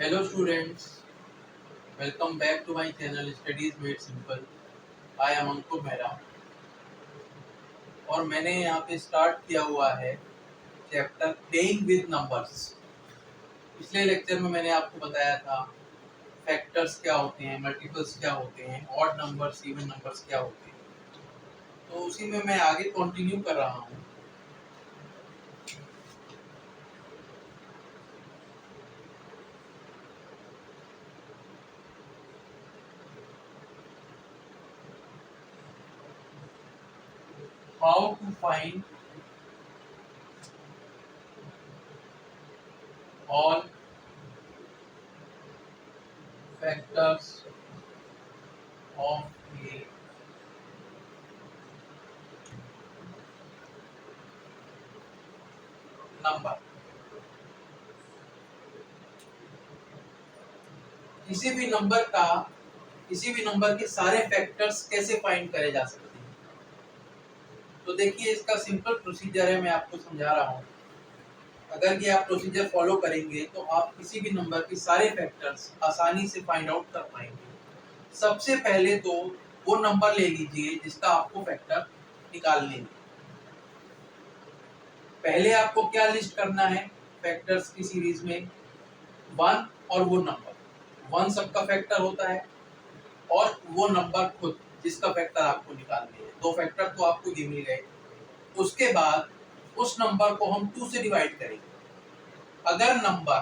Hello students, welcome back to my channel Studies Made Simple. I am अंकुर मेहरा और मैंने यहाँ पे स्टार्ट किया हुआ है चैप्टर प्लेइंग विद नंबर्स। पिछले लेक्चर में मैंने आपको बताया था फैक्टर्स क्या होते हैं, मल्टीपल्स क्या होते हैं, ऑड नंबर्स, इवन नंबर्स क्या होते हैं। तो उसी में मैं आगे कंटिन्यू कर रहा हूँ। How to find all factors of a number. किसी भी नंबर के सारे फैक्टर्स कैसे फाइंड करे जा सकते हैं। तो देखिए, इसका सिंपल प्रोसीजर है, मैं आपको समझा रहा हूँ। अगर ये आप प्रोसीजर फॉलो करेंगे तो आप किसी भी नंबर के सारे फैक्टर्स आसानी से फाइंड आउट कर पाएंगे। सबसे पहले तो वो नंबर ले लीजिए जिसका आपको फैक्टर निकालने हैं। पहले आपको क्या लिस्ट करना है फैक्टर्स की सीरीज में, 1 और वो नंबर। 1 सबका फैक्टर होता है और वो नंबर खुद जिसका फैक्टर आपको निकालने हैं। 2 फैक्टर तो आपको ये मिल गए। उसके बाद उस नंबर को हम 2 से डिवाइड करेंगे। अगर नंबर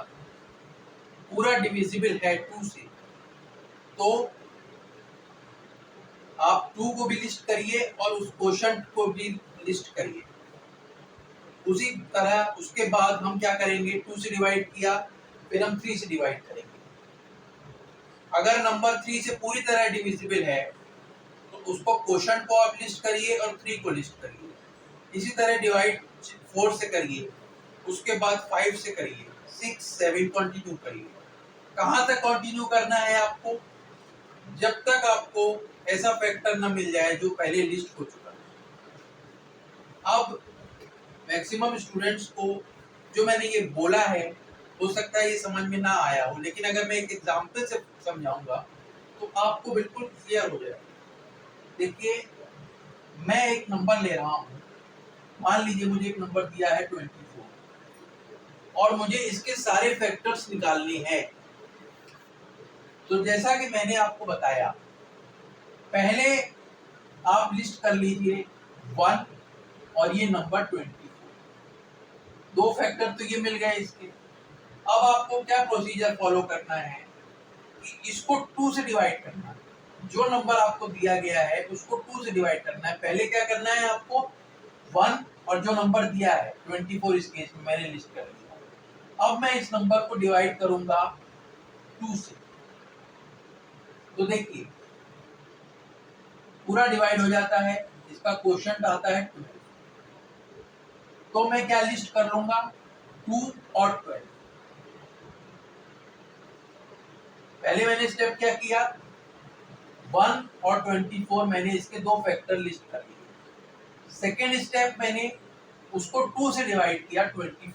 पूरा डिविजिबल है 2 से तो आप 2 को भी लिस्ट करिए और उस क्वोशंट को भी लिस्ट करिए। उसी तरह उसके बाद हम क्या करेंगे, 2 से डिवाइड किया, फिर हम 3 से डिवाइड करेंगे। अगर नंबर 3 से पूरी तरह डिविजिबल है तो उसको क्वोशंट को आप लिस्ट करिए और 3 को लिस्ट करिए। इसी तरह डिवाइड 4 से करिए, उसके बाद 5 से करिए, 6, 7 कंटिन्यू करिए। कहाँ तक कंटिन्यू करना है आपको? जब तक आपको ऐसा फैक्टर न मिल जाए जो पहले लिस्ट हो चुका है। अब मैक्सिमम स्टूडेंट्स को जो मैंने ये बोला है हो सकता है ये समझ में ना आया हो, लेकिन अगर मैं एक एग्जांपल से समझाऊंगा तो आपको बिल्कुल क्लियर हो जाएगा। देखिए, मैं एक नंबर ले रहा हूँ। मान लीजिए मुझे एक नंबर दिया है 24 और मुझे इसके सारे फैक्टर्स निकालने हैं। तो जैसा कि मैंने आपको बताया, पहले आप लिस्ट कर लीजिए 1 और ये नंबर 24। 2 फैक्टर तो ये मिल गए इसके। अब आपको क्या प्रोसीजर फॉलो करना है कि इसको 2 से डिवाइड करना है। जो नंबर आपको दिया गया है उसको 2 से डिवाइड करना है। पहले क्या करना है आपको, 1 और जो नंबर दिया है 24, इस केस में मैंने लिस्ट कर दिया। अब मैं इस नंबर को डिवाइड करूंगा 2 से। तो देखिए, पूरा डिवाइड हो जाता है, इसका क्वोशंट आता है 12। तो मैं क्या लिस्ट कर लूंगा, 2 और 12। पहले मैंने स्टेप क्या किया, 1 और 24 मैंने इसके 2 फैक्टर लिस्ट कर लिए। सेकेंड स्टेप मैंने उसको 2 से डिवाइड किया, 24।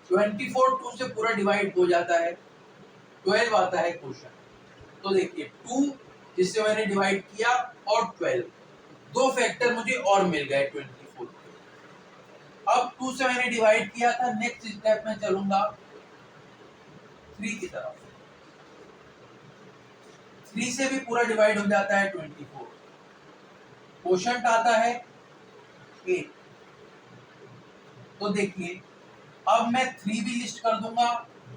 2 से पूरा डिवाइड हो जाता है, 12 आता है क्वोशंट। तो देखिए, 2 जिससे मैंने डिवाइड किया और 12, 2 फैक्टर मुझे और मिल गए 24। अब 2 से मैंने डिवाइड किया था, नेक्स्ट स्टेप में चलूंगा 3 की तरफ। 3 से भी पूरा डिवाइड हो जाता है 24। क्वोशंट आता है 8। तो देखिए, अब मैं 3 भी लिस्ट कर दूंगा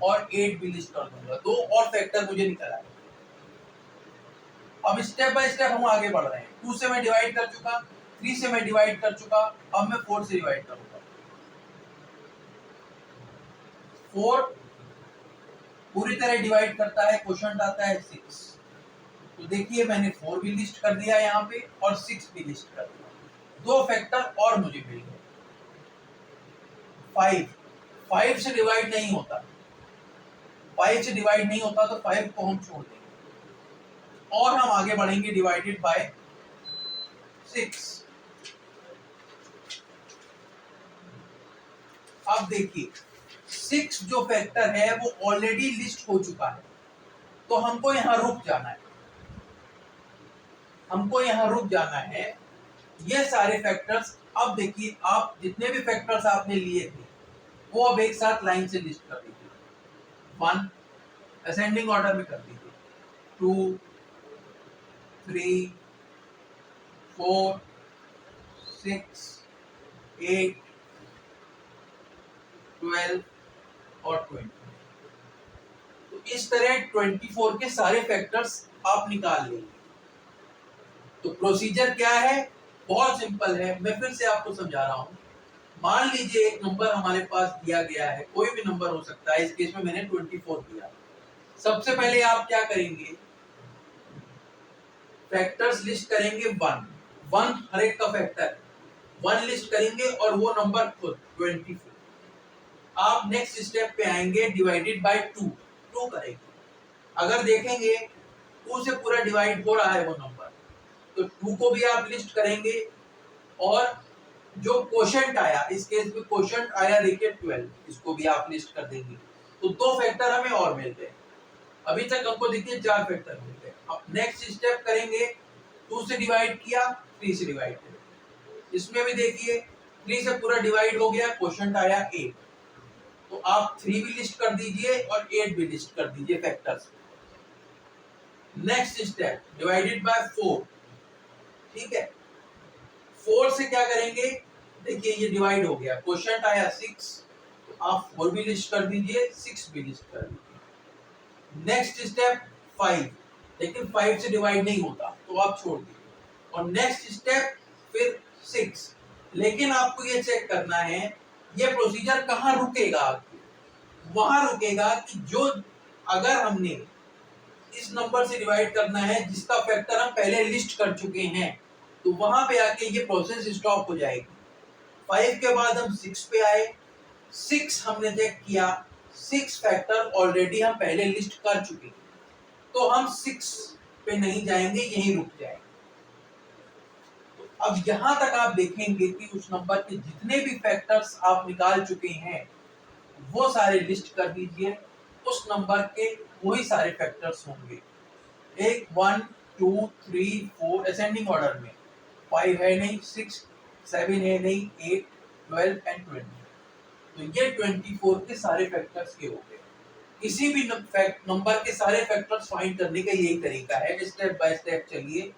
और 8 भी लिस्ट कर दूंगा। 2 और फैक्टर मुझे निकल आए। अब स्टेप बाय स्टेप हम आगे बढ़ रहे हैं। 2 से मैं डिवाइड कर चुका, 3 से मैं डिवाइड कर चुका, अब मैं 4 से डिवाइड करूंगा। 4 पूरी तरह डिवाइड करता है, क्वोशंट आता है 6। तो देखिए, मैंने 4 भी लिस्ट कर दिया यहाँ पे और 6 भी लिस्ट कर दिया। 2 फैक्टर और मुझे मिल गए। 5 से डिवाइड नहीं होता, 5 से डिवाइड नहीं होता, तो 5 को हम छोड़ देंगे और हम आगे बढ़ेंगे डिवाइडेड बाय 6। अब देखिए, 6 जो फैक्टर है वो ऑलरेडी लिस्ट हो चुका है, तो हमको यहाँ रुक जाना है, हमको यहाँ रुक जाना है। ये सारे फैक्टर्स, अब देखिए आप जितने भी फैक्टर्स आपने लिए थे वो अब एक साथ लाइन से लिस्ट कर दीजिए। 1 असेंडिंग ऑर्डर में कर दीजिए, 2 3 4 6 8 12 और 20। तो इस तरह 24 के सारे फैक्टर्स आप निकाल लेंगे। तो प्रोसीजर क्या है, बहुत सिंपल है, मैं फिर से आपको समझा रहा हूं। मान लीजिए एक नंबर हमारे पास दिया गया है, कोई भी नंबर हो सकता है, इस केस में मैंने 24 दिया। सबसे पहले आप क्या करेंगे, फैक्टर्स लिस्ट करेंगे 1 हर एक का फैक्टर 1 लिस्ट करेंगे और वो नंबर खुद 24। आप नेक्स्ट स्टेप पे आएंगे, डिवाइडेड बाय 2 करेंगे। अगर देखेंगे 2 से पूरा डिवाइड हो रहा है वो नंबर, तो 2 को भी आप लिस्ट करेंगे, और जो क्वोशंट आया, इस केस में क्वोशंट आया देखिए 12, इसको भी आप लिस्ट कर देंगे। तो 2 फैक्टर हमें और मिल गए। अभी तक हमको देखिए 4 फैक्टर मिल गए। अब नेक्स्ट स्टेप करेंगे, 2 से डिवाइड किया, 3 से डिवाइड करेंगे। इसमें भी देखिए 3 से पूरा डिवाइड हो गया, क्वोशंट आया 8, तो आप 3 भी लिस्ट कर दीजिए और 8 भी लिस्ट कर दीजिए factors. Next step, divided by 4, ठीक है। 4 से क्या करेंगे, देखिए ये डिवाइड हो गया, क्वोशंट आया 6, तो आप 4 भी लिस्ट कर दीजिए, 6 भी लिस्ट कर दीजिए। नेक्स्ट स्टेप 5, लेकिन 5 से डिवाइड नहीं होता तो आप छोड़ दीजिए। और नेक्स्ट स्टेप फिर 6, लेकिन आपको ये चेक करना है ये प्रोसीजर कहाँ रुकेगा, वहां रुकेगा कि जो, अगर हमने इस नंबर से डिवाइड करना है जिसका फैक्टर हम पहले लिस्ट कर चुके हैं, तो वहां पे आके ये प्रोसेस स्टॉप हो जाएगी। 5 के बाद हम 6 पे आए, 6 हमने चेक किया, 6 फैक्टर ऑलरेडी हम पहले लिस्ट कर चुके हैं, तो हम 6 पे नहीं जाएंगे, यहीं रुक जाएंगे। तो अब यहां तक आप देखेंगे कि उस नंबर के जितने भी फैक्टर्स आप निकाल चुके हैं वो सारे लिस्ट कर दीजिए, उस नंबर के वही सारे फैक्टर्स होंगे। 1 2 3 4 असेंडिंग ऑर्डर में, 5 है नहीं, 6 7 है नहीं, 8 12 एंड 20। तो ये 24 के सारे फैक्टर्स के हो गए। किसी भी नंबर के सारे फैक्टर्स फाइंड करने का यही तरीका है, स्टेप बाय स्टेप चलिए।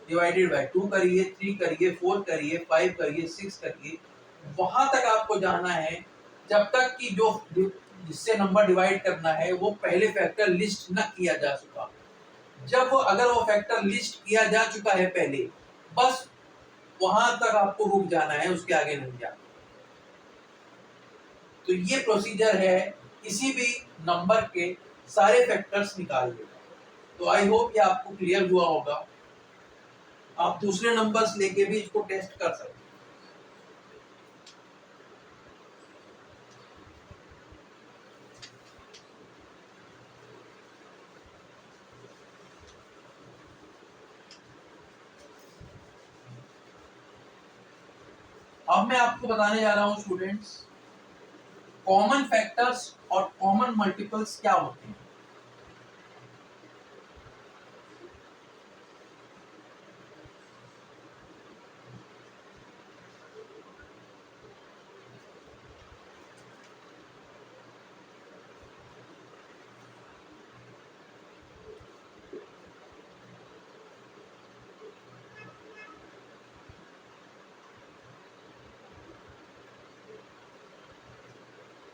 डिवाइडेड बाय 2 करिए, 3 करिए, 4 करिए, 5 करिए, 6 करिए, वहां तक आपको जाना है जब तक कि जो जिससे नंबर डिवाइड करना है वो पहले फैक्टर लिस्ट न किया जा चुका। जब अगर वो फैक्टर लिस्ट किया जा चुका है पहले, बस वहां तक आपको रुक जाना है, उसके आगे नहीं जाना। तो ये प्रोसीजर है किसी भी नंबर के सारे फैक्टर्स निकालने का। तो आई होप ये आपको क्लियर हुआ होगा। आप दूसरे नंबर्स लेके भी इसको टेस्ट कर सकते हैं। अब मैं आपको बताने जा रहा हूं स्टूडेंट्स, कॉमन फैक्टर्स और कॉमन मल्टीपल्स क्या होते हैं।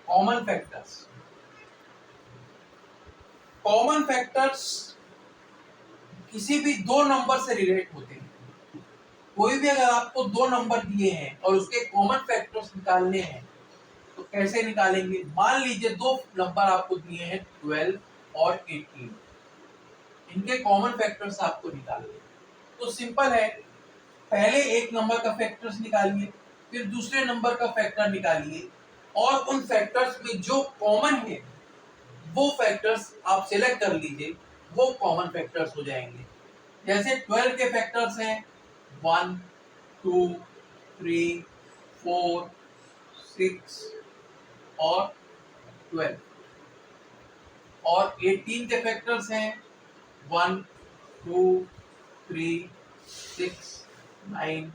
कॉमन फैक्टर्स, कॉमन फैक्टर्स किसी भी दो नंबर से रिलेट होते हैं। कोई भी अगर आपको 2 नंबर दिए हैं और उसके कॉमन फैक्टर्स निकालने हैं तो कैसे निकालेंगे। मान लीजिए 2 नंबर आपको दिए हैं 12 और 18, इनके कॉमन फैक्टर्स आपको निकालने। तो सिंपल है, पहले एक नंबर का फैक्टर्स निकालिए, फिर दूसरे नंबर का फैक्टर निकालिए, और उन फैक्टर्स में जो कॉमन है वो फैक्टर्स आप सिलेक्ट कर लीजिए, वो कॉमन फैक्टर्स हो जाएंगे। जैसे 12 के फैक्टर्स हैं 1 2 3 4 6 और 12 और 18 के फैक्टर्स हैं 1 2 3 6 9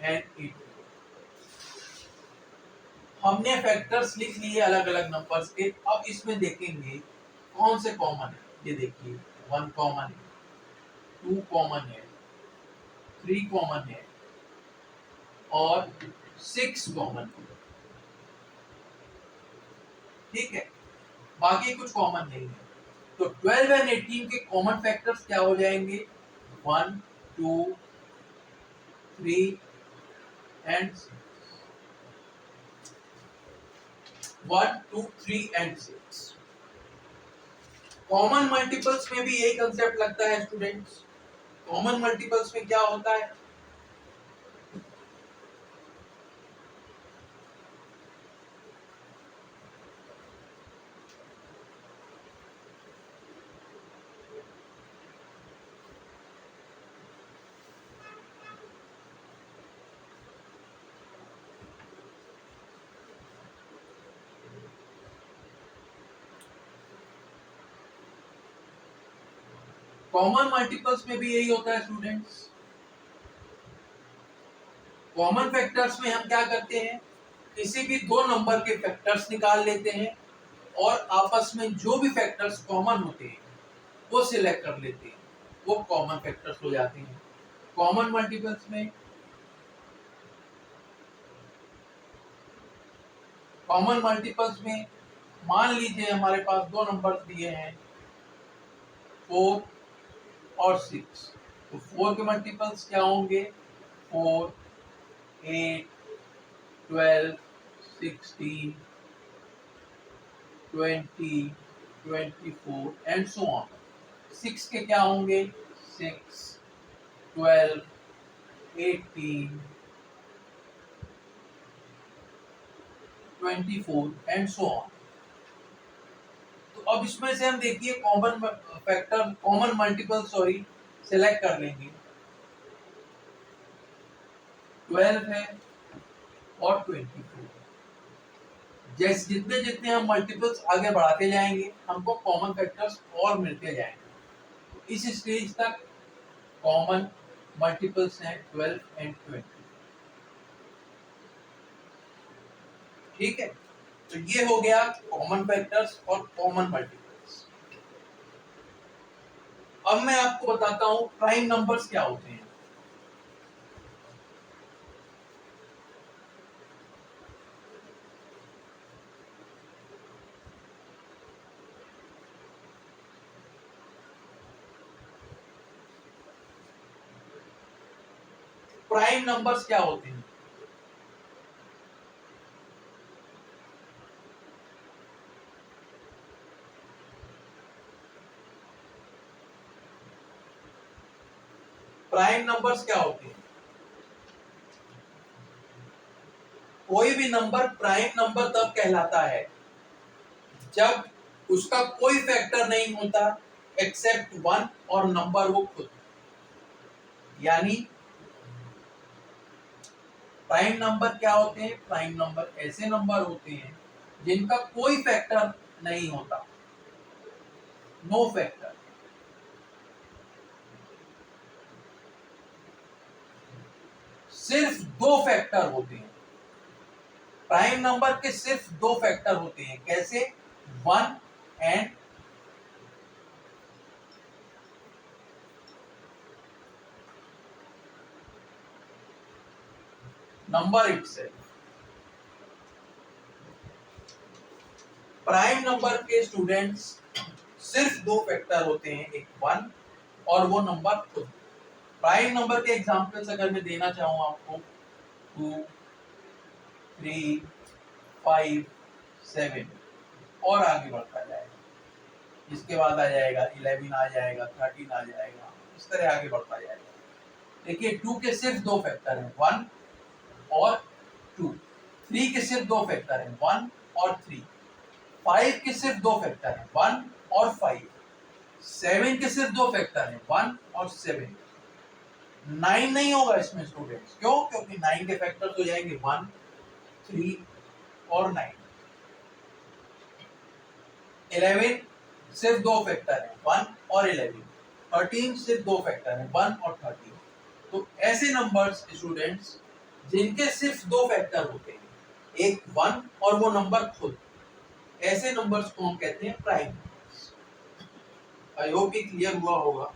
एंड 8। हमने फैक्टर्स लिख लिए अलग अलग नंबर्स के। अब इसमें देखेंगे कौन से कॉमन है। ये देखिए 1 कॉमन है, 2 कॉमन है, 3 कॉमन है और 6 कॉमन है। ठीक है, बाकी कुछ कॉमन नहीं है। तो 12 एंड 18 के कॉमन फैक्टर्स क्या हो जाएंगे 1 2 3 एंड 1 2 3 एंड 6। कॉमन मल्टीपल्स में भी यही कंसेप्ट लगता है स्टूडेंट्स। कॉमन मल्टीपल्स में क्या होता है कॉमन मल्टीपल्स में भी यही होता है स्टूडेंट्स। कॉमन फैक्टर्स में हम क्या करते हैं किसी भी दो नंबर के फैक्टर्स निकाल लेते हैं और आपस में जो भी फैक्टर्स कॉमन होते हैं वो सिलेक्ट कर लेते हैं, वो कॉमन फैक्टर्स हो जाते हैं। कॉमन मल्टीपल्स में मान लीजिए हमारे पास दो नंबर्स दिए हैं 4 और 6। तो 4 के मल्टीपल्स क्या होंगे 4 8 12 16 20 24 एंड सो ऑन। 6 के क्या होंगे 6 12 18 24 एंड सो ऑन। तो अब इसमें से हम देखिए कॉमन मल्टीपल सेलेक्ट कर लेंगे। 12 है और 24। जैसे जितने जितने हम मल्टीपल्स आगे बढ़ाते जाएंगे हमको कॉमन फैक्टर्स और मिलते जाएंगे। तो इस स्टेज तक कॉमन मल्टीपल्स हैं 12 एंड 20। ठीक है, तो ये हो गया कॉमन फैक्टर्स और कॉमन मल्टीपल्स। अब मैं आपको बताता हूं प्राइम नंबर्स क्या होते हैं। प्राइम नंबर्स क्या होते हैं प्राइम नंबर्स क्या होते हैं कोई भी नंबर प्राइम नंबर तब कहलाता है जब उसका कोई फैक्टर नहीं होता एक्सेप्ट 1 और नंबर वो खुद। यानी प्राइम नंबर क्या होते हैं प्राइम नंबर ऐसे नंबर होते हैं जिनका कोई फैक्टर नहीं होता, नो फैक्टर। सिर्फ दो फैक्टर होते हैं प्राइम नंबर के। सिर्फ दो फैक्टर होते हैं। कैसे 1 and number itself. Prime number के स्टूडेंट्स सिर्फ दो फैक्टर होते हैं, एक 1 और वो नंबर खुद। प्राइम नंबर के एग्जांपल्स अगर मैं देना चाहूं आपको 2 3 5 7 और आगे बढ़ता जाएगा। इसके बाद आ जाएगा 11 आ जाएगा 13 आ जाएगा, इस तरह आगे बढ़ता जाएगा। देखिए 2 के सिर्फ दो फैक्टर हैं 1 और 2। 3 के सिर्फ दो फैक्टर हैं 1 और 3। 5 के सिर्फ दो फैक्टर हैं 1 और 5। 7 के सिर्फ दो फैक्टर हैं 1 और 7। 9 नहीं होगा इसमें स्टूडेंट्स। क्यों? क्योंकि 9 के फैक्टर हो जाएंगे 1 3 और 9। 11 सिर्फ दो फैक्टर है, 1 और 11। 13 सिर्फ दो फैक्टर है, 1 और 13। तो ऐसे नंबर्स स्टूडेंट्स जिनके सिर्फ दो फैक्टर होते हैं, एक 1 और वो नंबर खुद, ऐसे नंबर्स को हम कहते हैं प्राइम नंबर्स। आई होप ये क्लियर हुआ होगा।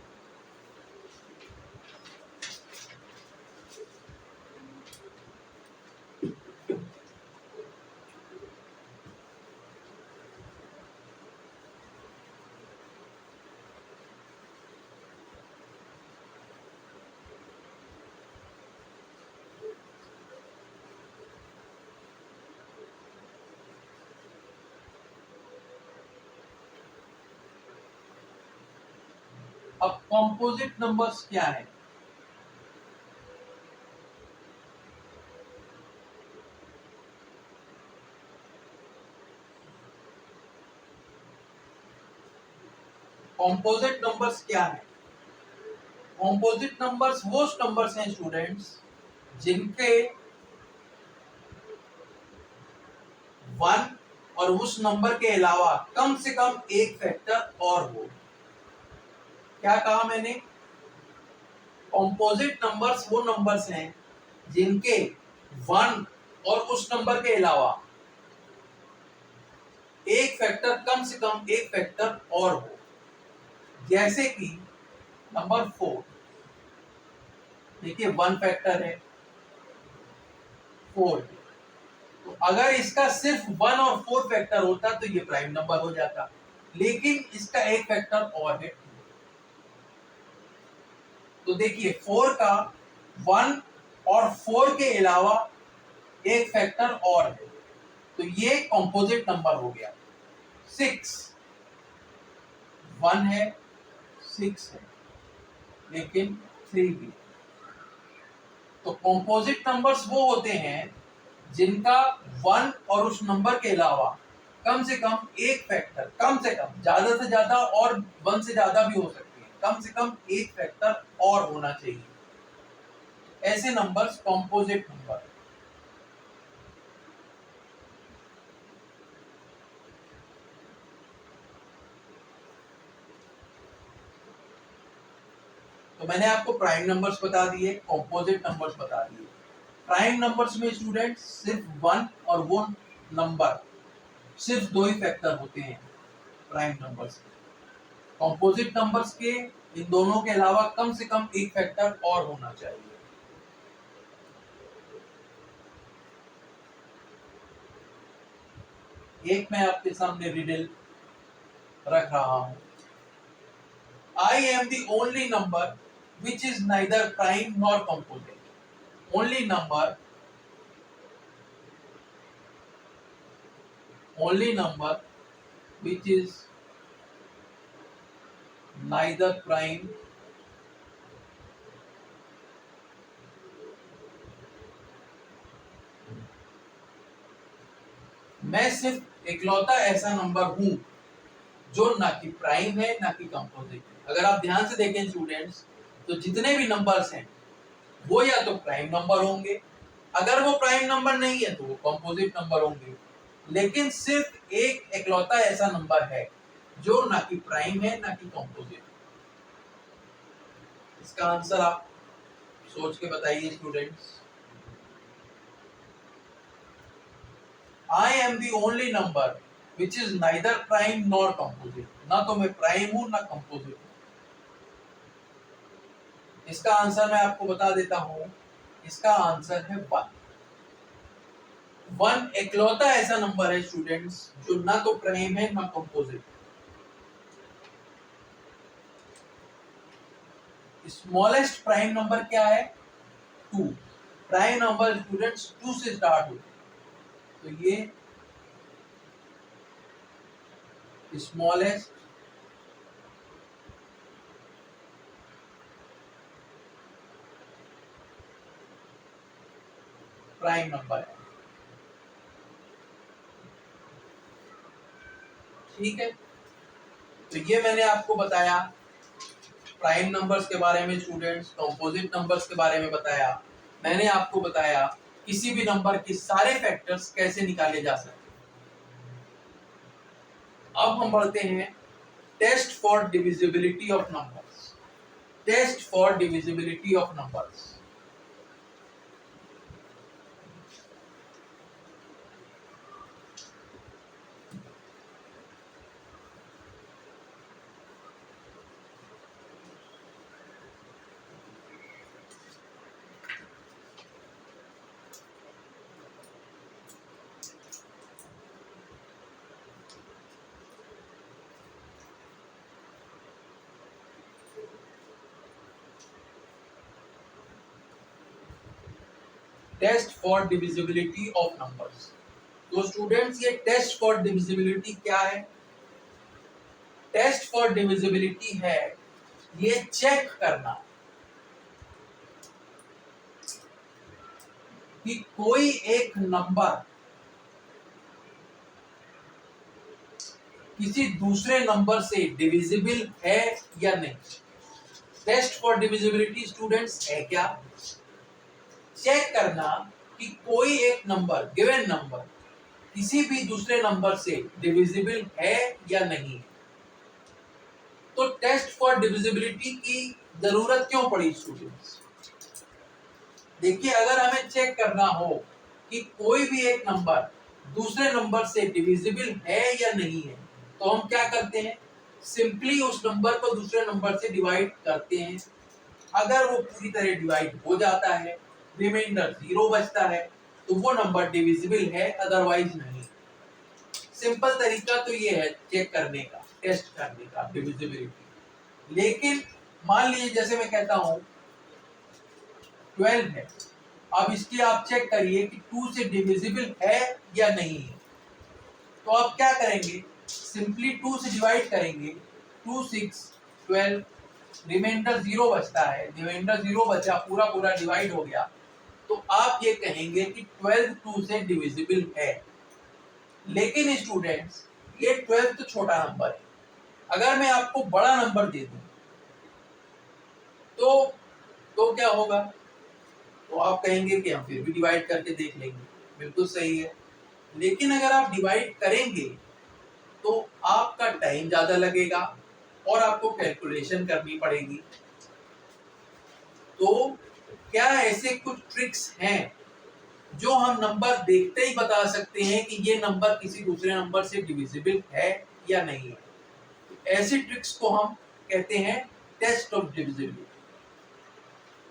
अब कॉम्पोजिट नंबर्स क्या है? कॉम्पोजिट नंबर्स क्या है? कॉम्पोजिट नंबर्स वो नंबर्स हैं स्टूडेंट्स जिनके 1 और उस नंबर के अलावा कम से कम एक फैक्टर और हो। क्या कहा मैंने? कॉम्पोजिट नंबर्स वो नंबर्स हैं जिनके 1 और उस नंबर के अलावा एक फैक्टर, कम से कम एक फैक्टर और हो। जैसे कि नंबर 4, देखिए 1 फैक्टर है, 4। तो अगर इसका सिर्फ 1 और 4 फैक्टर होता तो ये प्राइम नंबर हो जाता, लेकिन इसका एक फैक्टर और है। तो देखिए 4 का 1 और 4 के अलावा एक फैक्टर और है, तो ये कॉम्पोजिट नंबर हो गया। 6 1 है, 6 है, लेकिन 3 भी। तो कॉम्पोजिट नंबर्स वो होते हैं जिनका 1 और उस नंबर के अलावा कम से कम एक फैक्टर, कम से कम, ज्यादा से ज्यादा और 1 से ज्यादा भी हो सकती है, कम से कम एक फैक्टर और होना चाहिए। ऐसे नंबर्स कॉम्पोजिट नंबर। तो मैंने आपको प्राइम नंबर्स बता दिए, कॉम्पोजिट नंबर्स बता दिए। प्राइम नंबर्स में स्टूडेंट्स सिर्फ 1 और वो नंबर, सिर्फ दो ही फैक्टर होते हैं प्राइम नंबर्स के। कॉम्पोजिट नंबर्स के इन दोनों के अलावा कम से कम एक फैक्टर और होना चाहिए। एक मैं आपके सामने रिडल रख रहा हूं। I am the only number which is neither prime nor composite. Only number which is neither prime मैं सिर्फ इकलौता ऐसा नंबर हूं जो ना कि प्राइम है ना कि कंपोजिट है। अगर आप ध्यान से देखें स्टूडेंट्स, तो जितने भी नंबर्स हैं वो या तो प्राइम नंबर होंगे, अगर वो प्राइम नंबर नहीं है तो वो कंपोजिट नंबर होंगे। लेकिन सिर्फ एक इकलौता ऐसा नंबर है जो ना कि प्राइम है ना कि कंपोजिट। इसका आंसर आप सोच के बताइए students. I am the only number which is neither prime nor composite. ना तो मैं प्राइम हूं ना कंपोजिट हूं। इसका आंसर मैं आपको बता देता हूं, इसका आंसर है 1। 1 इकलौता ऐसा नंबर है स्टूडेंट्स जो ना तो प्राइम है ना कंपोजिट। स्मॉलेस्ट प्राइम नंबर क्या है? 2। प्राइम नंबर स्टूडेंट्स 2 से स्टार्ट होते हैं, तो ये स्मॉलेस्ट प्राइम नंबर है। ठीक है, तो ये मैंने आपको बताया प्राइम नंबर्स के बारे में स्टूडेंट्स, कंपोजिट नंबर्स के बारे में बताया। मैंने आपको बताया किसी भी नंबर के सारे फैक्टर्स कैसे निकाले जा सकते हैं। अब हम बढ़ते हैं test for divisibility of numbers. Test for divisibility of numbers. Test for divisibility of numbers. तो स्टूडेंट्स, ये टेस्ट फॉर डिविजिबिलिटी क्या है? टेस्ट फॉर डिविजिबिलिटी है ये चेक करना कि कोई एक नंबर किसी दूसरे नंबर से डिविजिबल है या नहीं। टेस्ट फॉर डिविजिबिलिटी स्टूडेंट्स है क्या? चेक करना कि कोई एक नंबर, गिवन नंबर, किसी भी दूसरे नंबर से डिविजिबल है या नहीं। तो टेस्ट फॉर डिविजिबिलिटी की जरूरत क्यों पड़ी स्टूडेंट्स? देखिए, अगर हमें चेक करना हो कि कोई भी एक नंबर दूसरे नंबर से डिविजिबल है या नहीं है, तो हम क्या करते हैं? सिंपली उस नंबर को दूसरे नंबर से डिवाइड करते हैं। अगर वो पूरी तरह डिवाइड हो जाता है, रिमाइंडर 0 बचता है, तो वो नंबर डिविजिबल है, अदरवाइज नहीं। सिंपल तरीका तो ये है चेक करने का, टेस्ट करने का डिविजिबिलिटी। लेकिन मान लीजिए जैसे मैं कहता हूं 12 है, अब इसकी आप चेक करिए कि 2 से डिविजिबल है या नहीं है। तो आप क्या करेंगे? सिंपली 2 से डिवाइड करेंगे, 2 6 12, रिमाइंडर 0 बचता है, रिमाइंडर 0 बचा, पूरा पूरा डिवाइड हो गया, तो आप ये कहेंगे कि 12 2 से डिविजिबल है। लेकिन स्टूडेंट्स, ये 12 तो छोटा नंबर है, अगर मैं आपको बड़ा नंबर दे दूं तो क्या होगा? तो आप कहेंगे कि हम फिर भी डिवाइड करके देख लेंगे। बिल्कुल सही है, लेकिन अगर आप डिवाइड करेंगे तो आपका टाइम ज्यादा लगेगा और आपको कैलकुलेशन करनी पड़ेगी। तो क्या ऐसे कुछ ट्रिक्स हैं जो हम नंबर देखते ही बता सकते हैं कि ये नंबर किसी दूसरे नंबर से डिविजिबल है या नहीं है? तो ऐसी ट्रिक्स को हम कहते हैं test of divisibility.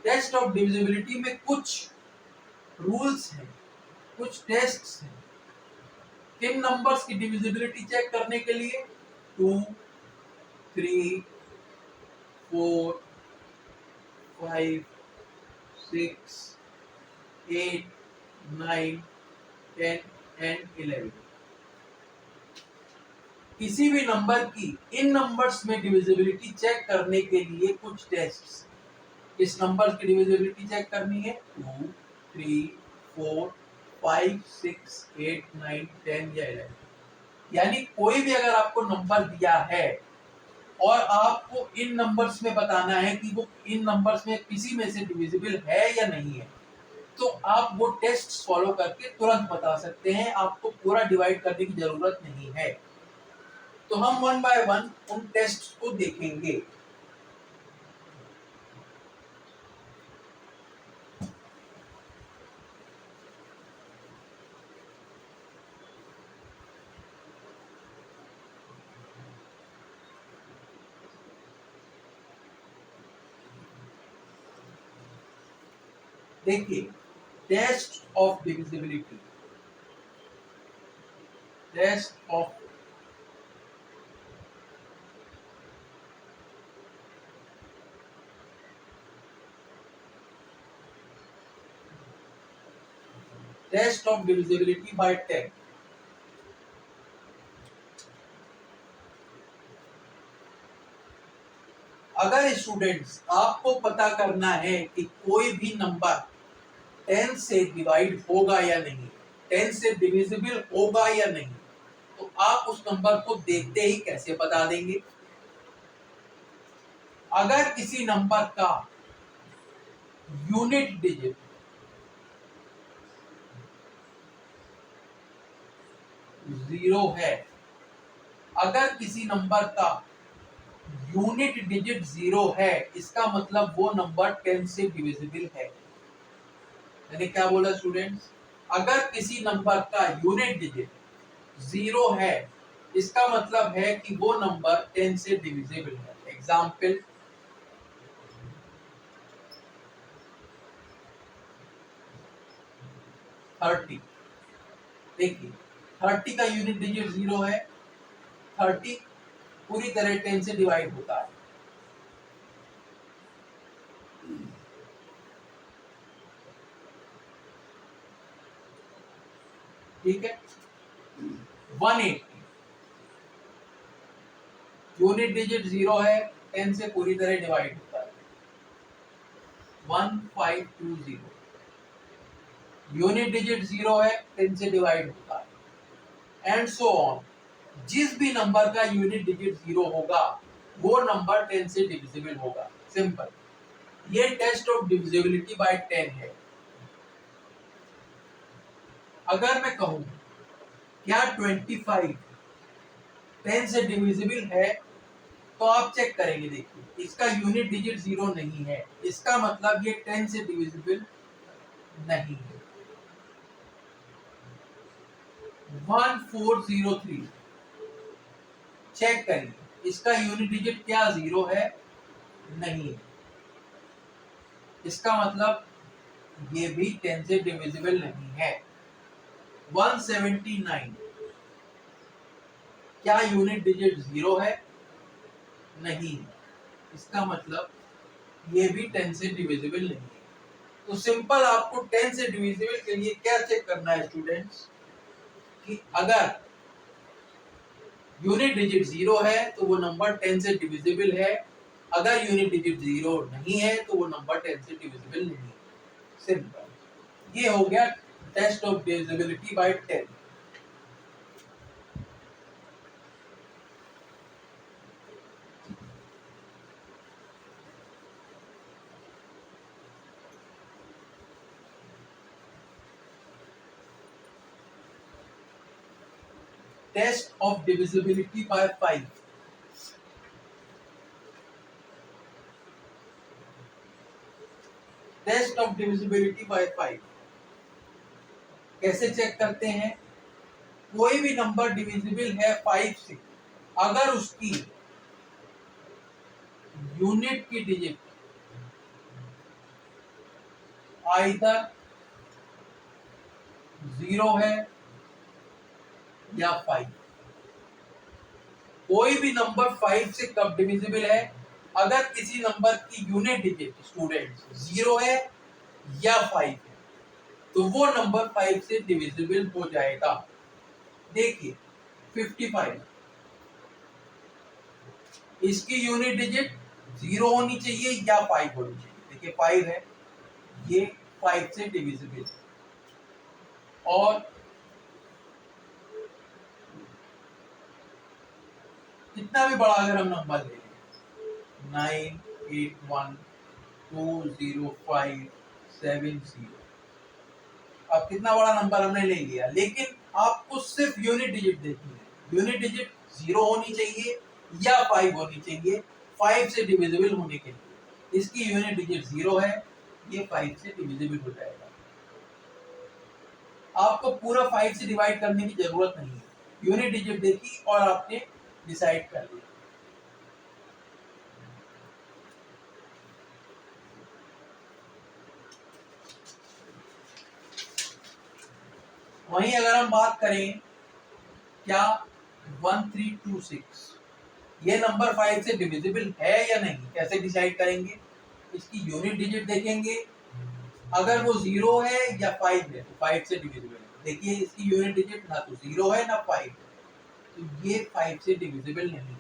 Test of divisibility में कुछ रूल्स हैं, कुछ टेस्ट्स हैं। किन नंबर्स की डिविजिबिलिटी चेक करने के लिए? 2 3 4 5 6 8 9 10 एंड 11। किसी भी नंबर की इन नंबर्स में डिविजिबिलिटी चेक करने के लिए कुछ टेस्ट्स। इस नंबर की डिविजिबिलिटी चेक करनी है 2 3 4 5 6 8 9 10 या 11। यानी कोई भी अगर आपको नंबर दिया है और आपको इन नंबर्स में बताना है कि वो इन नंबर्स में किसी में से डिविजिबल है या नहीं है, तो आप वो टेस्ट फॉलो करके तुरंत बता सकते हैं, आपको पूरा डिवाइड करने की जरूरत नहीं है। तो हम वन बाय वन उन टेस्ट को देखेंगे। देखिए, test of divisibility, test of divisibility by 10। अगर स्टूडेंट्स आपको पता करना है कि कोई भी नंबर 10 से डिवाइड होगा या नहीं, 10 से डिविजिबल होगा या नहीं, तो आप उस नंबर को देखते ही कैसे बता देंगे? अगर किसी नंबर का यूनिट डिजिट 0 है, अगर किसी नंबर का यूनिट डिजिट 0 है, इसका मतलब वो नंबर 10 से डिविजिबल है। मैंने क्या बोला स्टूडेंट्स? अगर किसी नंबर का यूनिट डिजिट 0 है, इसका मतलब है कि वो नंबर 10 से डिविजिबल है। Example, thirty. देखिए 30 का यूनिट डिजिट 0 है, 30 पूरी तरह 10 से डिवाइड होता है। ठीक है, 180 यूनिट डिजिट 0 है, 10 से पूरी तरह डिवाइड होता है। 1520 यूनिट डिजिट 0 है, 10 से डिवाइड होता है, एंड सो ऑन। जिस भी नंबर का यूनिट डिजिट 0 होगा, वो नंबर 10 से डिविजिबल होगा। सिंपल। ये टेस्ट ऑफ डिविजिबिलिटी बाय 10 है। अगर मैं कहूं क्या 25 10 से डिविजिबल है, तो आप चेक करेंगे। देखिए इसका यूनिट डिजिट 0 नहीं है, इसका मतलब ये 10 से डिविजिबल नहीं है। 1403 चेक करिए, इसका यूनिट डिजिट क्या 0 है? नहीं है, इसका मतलब ये भी 10 से डिविजिबल नहीं है। 179 क्या यूनिट डिजिट 0 है? नहीं, इसका मतलब ये भी 10 से डिविजिबल नहीं है। तो सिंपल आपको 10 से डिविजिबल के लिए क्या चेक करना है स्टूडेंट्स, कि अगर यूनिट डिजिट 0 है तो वो नंबर 10 से डिविजिबल है, अगर यूनिट डिजिट 0 नहीं है तो वो नंबर 10 से डिविजिबल नहीं है। सिंपल। ये हो गया test of divisibility by 10। Test of divisibility by 5। Test of divisibility by 5 कैसे चेक करते हैं? कोई भी नंबर डिविजिबल है 5 से, अगर उसकी यूनिट की डिजिट आइदर 0 है या 5। कोई भी नंबर 5 से कब डिविजिबल है? अगर किसी नंबर की यूनिट डिजिट स्टूडेंट्स 0 है या 5 है, तो वो नंबर 5 से डिविजिबल हो जाएगा। देखिए 55, इसकी यूनिट डिजिट 0 होनी चाहिए या 5 होनी चाहिए। देखिए 5 है, ये 5 से डिविजिबल। और कितना भी बड़ा अगर हम नंबर ले लें, 9812057 अब कितना बड़ा नंबर हमने ले लिया, लेकिन आपको सिर्फ यूनिट डिजिट देखनी है। यूनिट डिजिट 0 होनी चाहिए या 5 होनी चाहिए 5 से डिविजिबल होने के लिए। इसकी यूनिट डिजिट 0 है, ये 5 से डिविजिबल हो जाएगा। आपको पूरा 5 से डिवाइड करने की जरूरत नहीं है, यूनिट डिजिट देखी और आपने डिसाइड कर लिया। वहीं अगर हम बात करें क्या 1326, ये नंबर 5 से डिविजिबल है या नहीं, कैसे डिसाइड करेंगे? इसकी यूनिट डिजिट देखेंगे, अगर वो 0 है या 5 है तो 5 से डिविजिबल है। देखिए इसकी यूनिट डिजिट ना तो 0 है ना 5 है, तो ये 5 से डिविजिबल नहीं है।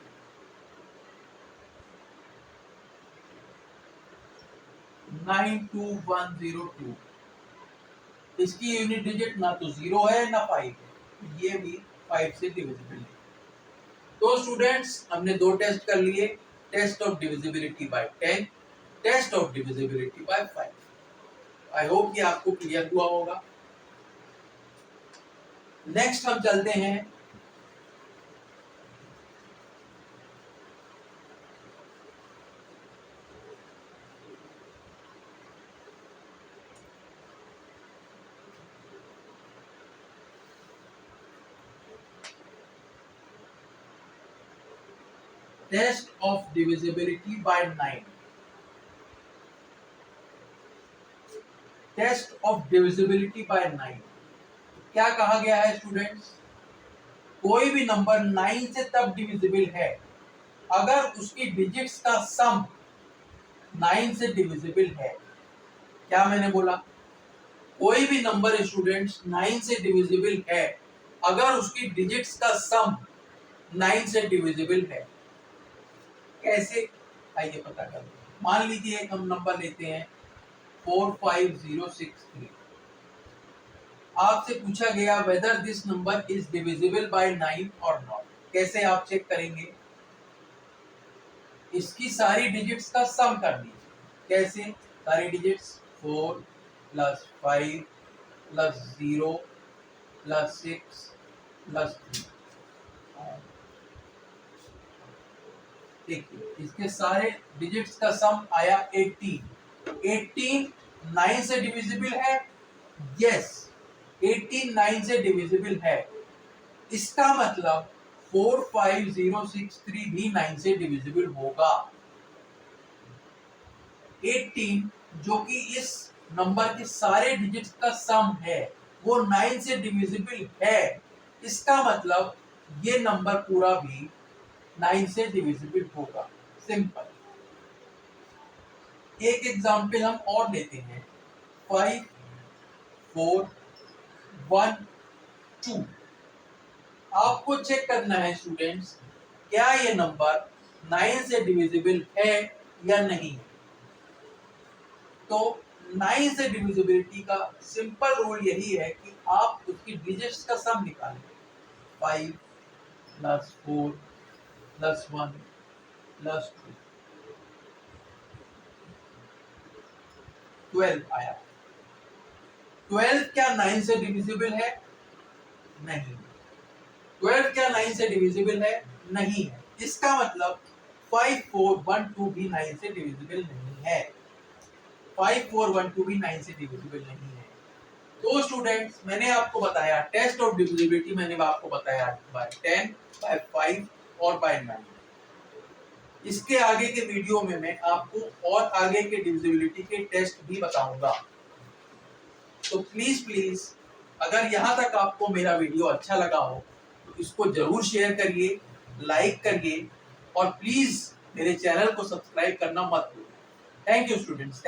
92102, इसकी यूनिट डिजिट ना तो 0 है ना 5 है, तो ये भी 5 से डिविजिबल है। तो स्टूडेंट्स हमने दो टेस्ट कर लिए, test of divisibility by 10, test of divisibility by 5। I hope कि आपको क्लियर हुआ होगा। नेक्स्ट हम चलते हैं test of divisibility by 9। Test of divisibility by 9 क्या कहा गया है स्टूडेंट्स? कोई भी नंबर 9 से तब डिविजिबल है अगर उसकी डिजिट्स का सम 9 से डिविजिबल है। क्या मैंने बोला? कोई भी नंबर स्टूडेंट्स 9 से डिविजिबल है अगर उसकी डिजिट्स का सम 9 से डिविजिबल है। कैसे? आइए पता कर। मान लीजिए एक हम नंबर लेते हैं 45063। आपसे पूछा गया whether this number is divisible by 9 और नॉट। कैसे आप चेक करेंगे? इसकी सारी डिजिट्स का सम कर दीजिए। कैसे? सारी डिजिट्स 4 + 5 + 0 + 6 + 3। देखिए इसके सारे डिजिट्स का सम आया 18। 18 9 से डिविजिबल है। यस, 18 9 से डिविजिबल है। इसका मतलब 45063 भी 9 से डिविजिबल होगा। 18 जो कि इस नंबर के सारे डिजिट्स का सम है वो 9 से डिविजिबल है। इसका मतलब ये नंबर पूरा भी 9 से डिविजिबल होगा। सिंपल। एक एग्जांपल हम और लेते हैं 5 4 1 2। आपको चेक करना है स्टूडेंट्स क्या ये नंबर 9 से डिविजिबल है या नहीं। तो 9 से डिविजिबिलिटी का सिंपल रूल यही है कि आप उसकी डिजिट्स का सम निकालें। 5 + 4 + 1 + 2 12 आया। 12 क्या 9 से डिविजिबल है? नहीं। 12 क्या 9 से डिविजिबल है? नहीं है। इसका मतलब 5 4 1 2 भी 9 से डिविजिबल नहीं है। 5 4 1 2 भी 9 से डिविजिबल नहीं है। तो स्टूडेंट्स मैंने आपको बताया टेस्ट ऑफ डिविजिबिलिटी मैंने आपको बताया बाय 10 बाय 5 और बाय 9। इसके आगे के वीडियो में मैं आपको और आगे के डिविजिबिलिटी के टेस्ट भी बताऊंगा। तो प्लीज अगर यहाँ तक आपको मेरा वीडियो अच्छा लगा हो तो इसको जरूर शेयर करिए, लाइक करिए और प्लीज मेरे चैनल को सब्सक्राइब करना मत भूलिए। Thank you students.